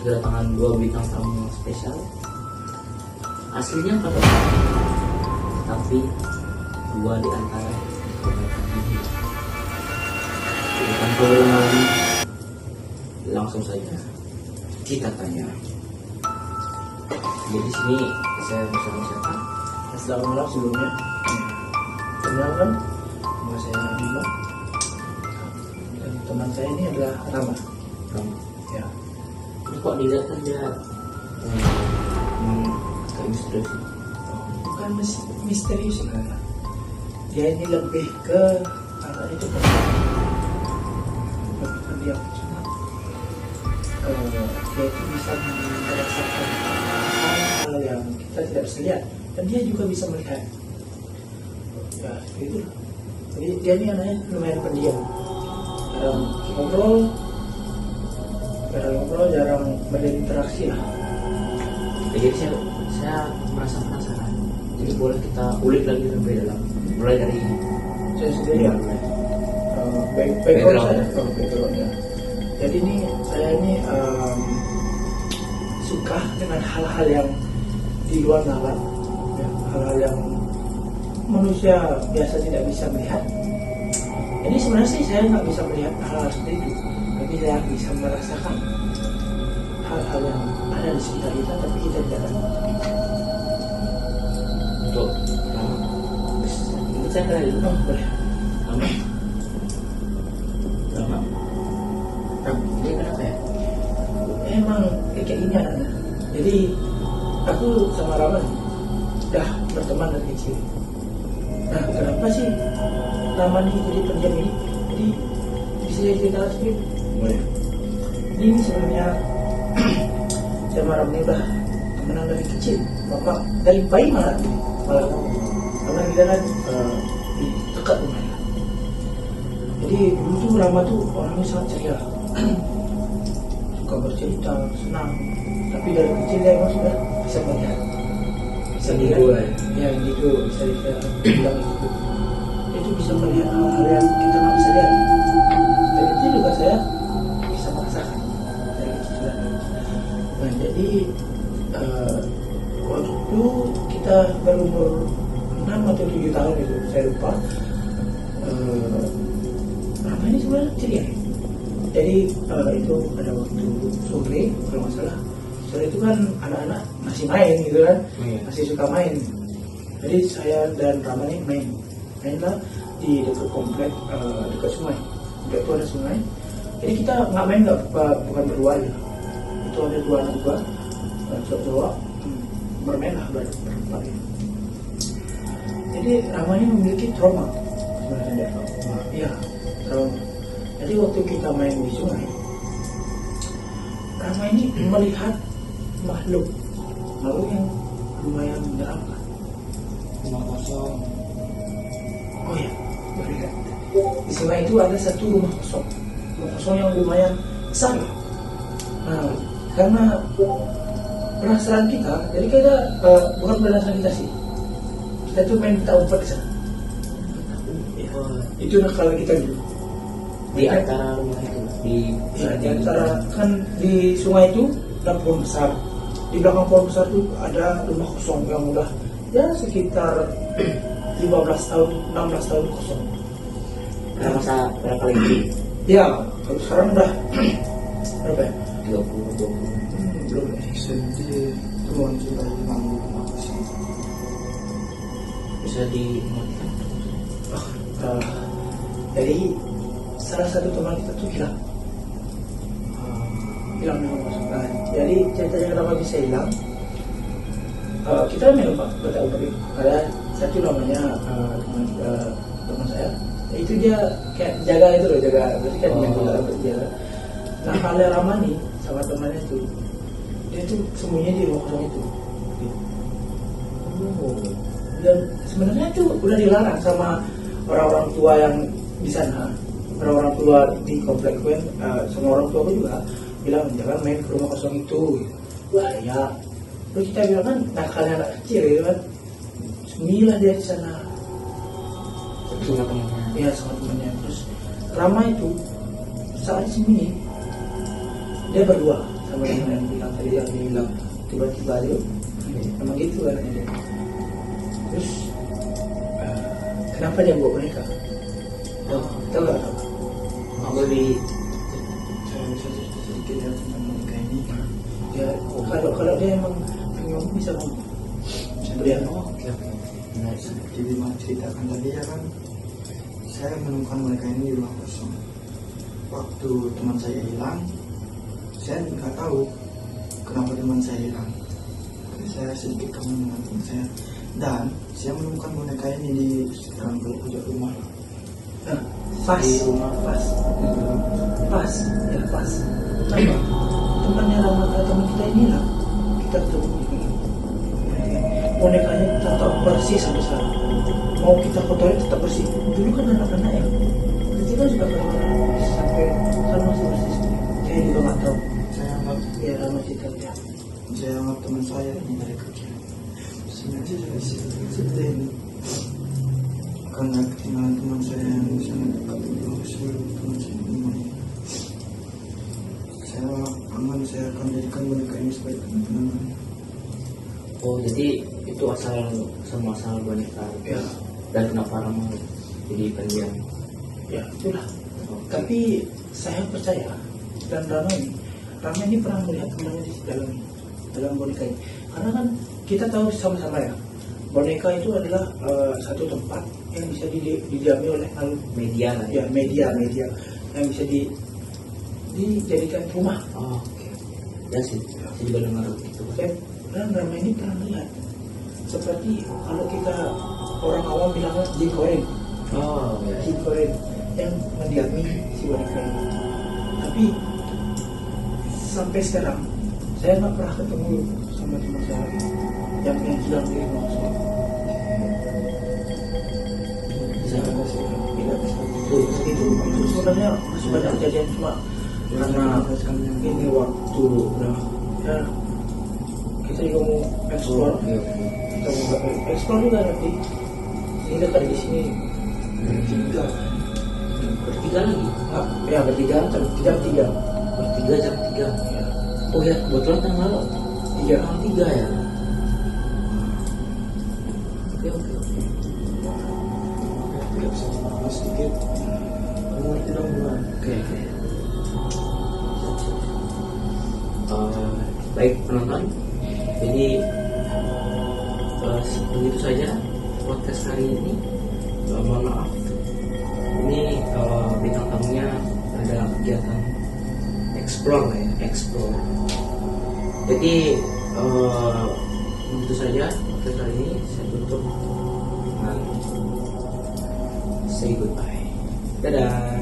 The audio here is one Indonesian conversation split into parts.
kedatangan dua bintang tamu spesial. Aslinya 4 orang, tapi 2 di antara ini. Bukan perlu lagi, langsung saja kita tanya. Jadi sini saya bersama siapa? Selamat malam sebelumnya. Perkenalkan, nama saya Bima. Dan teman saya ini adalah Rama. Kamu. Ya, Ini kok dilihat kan dia kayak misterius. bukan misterius sebenarnya. Dia ini lebih ke anak itu lebih pendiam. Cuma dia itu bisa merasakan hal yang kita tidak bisa lihat, dan dia juga bisa melihat. Ya, itu. Jadi dia ini anaknya lumayan pendiam. Jarang ngobrol, jarang berinteraksi lah. Jadi saya merasa penasaran. Jadi boleh kita ulik lagi sampai dalam, mulai dari Saya sendiri ya. Background Background. saya, backgroundnya. Jadi ini saya ini suka dengan hal-hal yang di luar nalar, ya, hal-hal yang manusia biasa tidak bisa melihat. Jadi sebenarnya sih saya nggak bisa melihat hal-hal seperti itu, tapi saya bisa merasakan hal-hal yang ada di sekitar kita, tapi kita tidak tahu. untuk saya kenal dulu. Oh, boleh. Lama. Ini kenapa ya? Emang kayak gini anaknya. Jadi aku sama Rama udah berteman dari kecil. Nah, kenapa sih Rama nih jadi pendiam ini? Jadi bisa saya cerita sedikit? Boleh. Ini sebenarnya sama Rama ini udah temenan dari kecil. Bapak dari bayi malah karena kita kan di dekat rumahnya. Jadi dulu tuh Rama tuh orangnya sangat ceria. Suka bercerita, senang. Tapi dari kecil dia emang sudah bisa melihat. Bisa Indigo, melihat. Ya, indigo bisa bilang itu. Itu bisa melihat hal-hal yang kita nggak bisa lihat. Dan itu juga saya bisa merasakan dari kecilan. Nah, jadi waktu itu kita berumur 6 atau 7 tahun itu, saya lupa. Rama ini sebenarnya ceria. Jadi itu pada waktu sore kalau nggak salah. Sore itu kan anak-anak masih main gitu kan, masih suka main. Jadi saya dan Rama ini mainlah di dekat komplek, dekat sungai. Dekat itu ada sungai. Jadi kita nggak main bukan berdua aja. Itu ada 2 anak gua, cowok bermain lah berempat. Jadi Rama ini memiliki trauma sebenarnya. Iya, trauma. Jadi waktu kita main di sungai, Rama ini melihat makhluk yang lumayan menyeramkan. Rumah kosong. Oh ya, melihat. Di sungai itu ada satu rumah kosong yang lumayan besar. Nah, karena penasaran kita, jadi kita bukan penasaran kita sih. Kita tuh main kita umpet ke sana. Ya, itu kalau kita dulu. Di antara rumah itu, Di antara kan di sungai itu ada pohon besar. Di belakang pohon besar itu ada rumah kosong yang udah ya sekitar 15 tahun, 16 tahun kosong. masa berapa lagi? Ya, kalau sekarang udah berapa ya? 20. Belum ya. Tuhan sudah mengambil rumah kosong. Bisa diingatkan? Jadi salah satu teman kita tuh hilang di rumah kosong. Nah, jadi ceritanya kenapa bisa hilang? Kita memang nggak tahu, tapi ada satu namanya teman saya. Itu dia kayak jaga itu loh, berarti kan yang kita berjaga. Nah, kalau Rama nih sama temannya itu, dia tuh sembunyi di rumah kosong itu. Dan sebenarnya itu udah dilarang sama orang-orang tua yang di sana. Orang-orang tua di komplek gue, sama orang tua gue juga bilang jangan main ke rumah kosong itu, bahaya. Terus kita bilang kan nakalnya anak kecil gitu kan, sembunyilah dia di sana. Sama temannya. Ya sama temannya. Terus Rama itu saat sembunyi dia berdua sama yang bilang tadi yang bilang tiba-tiba aja emang gitu kan dia. Terus kenapa dia bawa boneka? Tahu nggak? Nggak boleh. Saya bisa sedikit ya tentang boneka ini. Ya kalau dia emang bisa ngomong. Jadi Oke. Menarik sekali. jadi mau ceritakan tadi ya kan, saya menemukan boneka ini di ruang kosong. Waktu teman saya hilang, saya nggak tahu kenapa teman saya hilang. Tapi saya sedikit kangen dengan teman saya, dan saya menemukan boneka ini di sekitaran pojok rumah. Nah, pas, Di rumah. pas, ya pas. Kenapa? Temannya Rahmat teman kita ini lah, kita ketemu ini. Bonekanya tetap bersih sampai sekarang. Mau kita kotorin tetap bersih. Dulu kan anak-anak ya, kita kan suka kotor sampai sekarang masih bersih. Saya juga nggak tahu. Saya anggap Ya Rahmat cerita ya. saya anggap teman saya ini dari kecil. Sebenarnya saya sedih ini karena ketinggalan teman saya yang sangat dekat dulu sebelum teman saya ini. Saya aman, saya akan jadikan boneka ini sebagai kenangan. Oh, jadi itu asal boneka. Ya, Dan kenapa Rama jadi pendiam? ya itulah. Tapi saya percaya dan Rama ini pernah melihat temannya di dalam boneka ini. Karena kan kita tahu sama-sama ya, boneka itu adalah satu tempat yang bisa didiami oleh Media lah ya media yang bisa dijadikan rumah. Oh, oke. Ya sih. Saya juga dengar itu. Dan Rama ini pernah melihat seperti kalau kita orang awam bilangnya jin koin. Oh, ya. Jin koin yang mendiami si boneka ini. Tapi sampai sekarang saya nggak pernah ketemu sama teman saya lagi yang hilang di rumah saya. Saya masih tidak bisa. Itu sebenarnya masih banyak kejadian, cuma karena ini waktu udah ya kita juga mau explore, kita mau explore juga nanti. Ini dekat di sini bertiga. Bertiga lagi? Ya bertiga, jam 3. Bertiga jam 3. Ya. Oh ya, kebetulan tanggal 3 ya. Oke. Tidak bisa menambah sedikit. Kamu ngerti dong gimana? Oke. Baik penonton, jadi begitu saja podcast hari ini. Mohon maaf, ini bintang tamunya ada kegiatan explore lah ya, explore. Jadi begitu saja podcast hari ini, saya tutup dengan say goodbye. Dadah.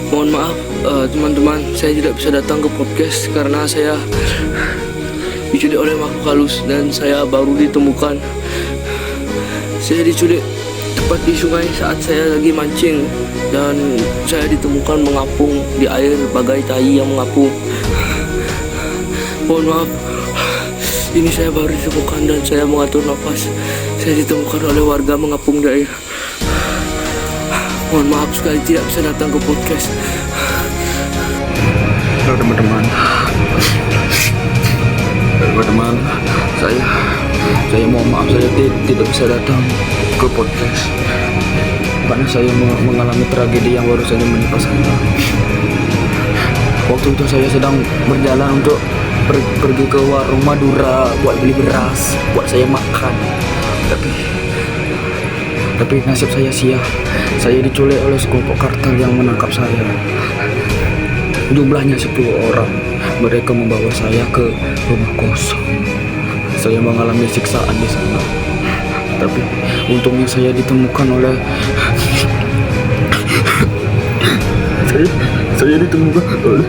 Mohon maaf teman-teman, saya tidak bisa datang ke podcast karena saya diculik oleh makhluk halus dan saya baru ditemukan. Saya diculik tepat di sungai saat saya lagi mancing dan saya ditemukan mengapung di air bagai tai yang mengapung. Mohon maaf, ini saya baru ditemukan dan saya mengatur nafas. Saya ditemukan oleh warga mengapung di air. Mohon maaf sekali tidak bisa datang ke podcast. Halo teman-teman, saya mohon maaf, saya tidak bisa datang ke podcast karena saya mengalami tragedi yang baru saja menimpa saya. Waktu itu saya sedang berjalan untuk pergi ke warung Madura buat beli beras buat saya makan, tapi nasib saya sia. Saya diculik oleh sekelompok kartel yang menangkap saya. Jumlahnya 10 orang. Mereka membawa saya ke rumah kosong. Saya mengalami siksaan di sana. Tapi untungnya saya ditemukan oleh Saya ditemukan oleh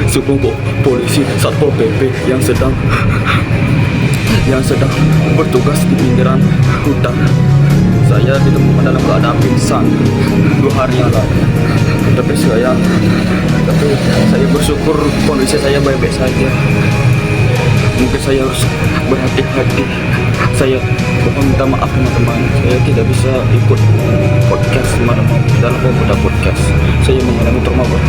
sekelompok polisi Satpol PP yang sedang bertugas di pinggiran hutan. Saya ditemukan dalam keadaan pingsan 2 hari yang lalu. Tapi saya bersyukur kondisi saya baik-baik saja. Mungkin saya harus berhati-hati. Saya minta maaf teman-teman, saya tidak bisa ikut podcast teman-teman dalam beberapa podcast. Saya mengalami trauma berat.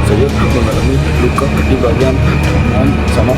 Saya mengalami luka di bagian tangan sama